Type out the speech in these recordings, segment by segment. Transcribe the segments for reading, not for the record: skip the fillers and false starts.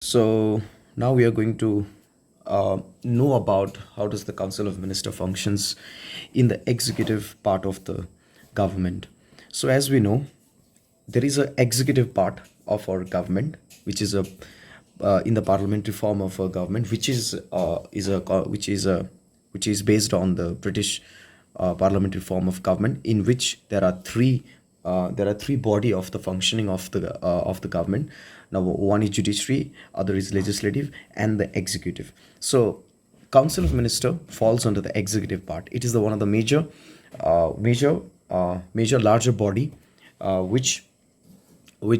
So now we are going to know about how does the Council of Minister functions in the executive part of the government. So as we know, there is a executive part of our government, which is a in the parliamentary form of a government, which is based on the British parliamentary form of government, in which there are three body of the functioning of the government. Now, one is judiciary, other is legislative, and the executive. So, Council of Minister falls under the executive part. It is the one of the major larger body, which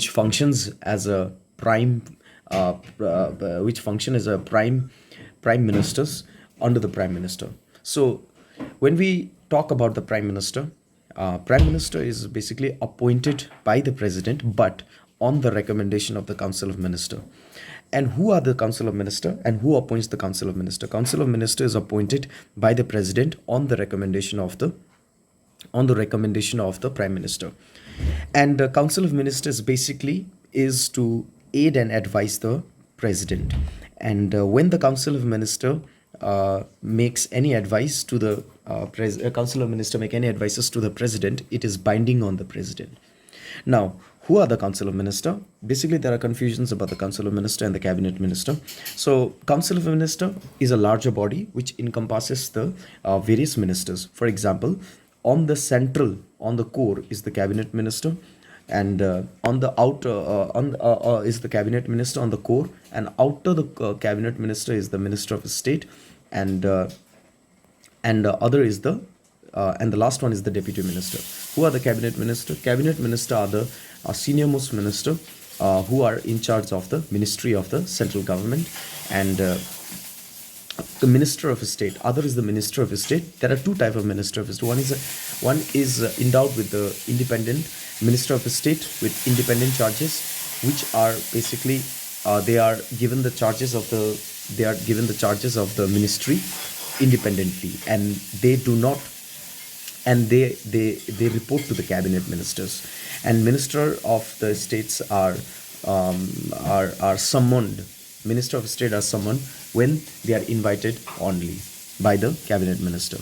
functions as a prime which function as a prime ministers under the prime minister. So when we talk about the prime minister is basically appointed by the president, but on the recommendation of the council of minister. And who are the council of minister and who appoints the council of minister? Council of minister is appointed by the president on the recommendation of the prime minister. And the council of ministers basically is to aid and advise the president. And when the council of minister makes any advice to the council of minister make any advices to the president, it is binding on the president. Now, who are the council of minister? Basically, there are confusions about the council of minister and the cabinet minister. So council of minister is a larger body which encompasses the various ministers. For example, on the core is the cabinet minister, and on the outer is the cabinet minister on the core, and outer the cabinet minister is the minister of state, and other is the and the last one is the deputy minister. Who are the cabinet minister? Cabinet minister are the senior most minister who are in charge of the ministry of the central government, and the minister of state. Other is the minister of state. There are two types of minister of state. One is endowed with the independent minister of state with independent charges, which are basically they are given the charges of the ministry independently, and they do not, and they report to the cabinet ministers. And minister of the states are summoned. Minister of state are summoned when they are invited only by the cabinet minister.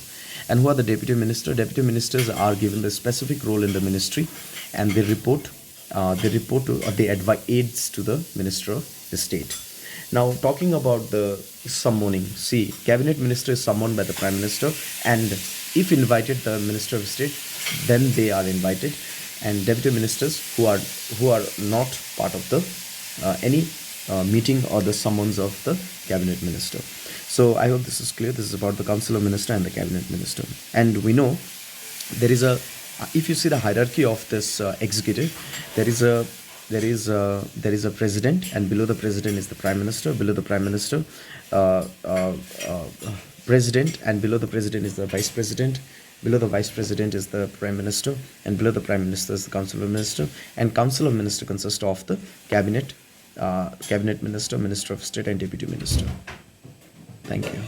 And who are the deputy minister? Deputy ministers are given the specific role in the ministry, and they advise aids to the minister of the state. Now, talking about the summoning, see, cabinet minister is summoned by the prime minister, and if invited the minister of state, then they are invited. And deputy ministers who are not part of the any meeting or the summons of the cabinet minister. So I hope this is clear. This is about the council of minister and the cabinet minister. And we know there is a, if you see the hierarchy of this executive, there is a president, and below the president is the prime minister. Below the prime minister, president, and below the president is the vice president. Below the vice president is the prime minister, and below the prime minister is the council of minister. And council of minister consists of the cabinet minister, minister of state, and deputy minister. Thank you.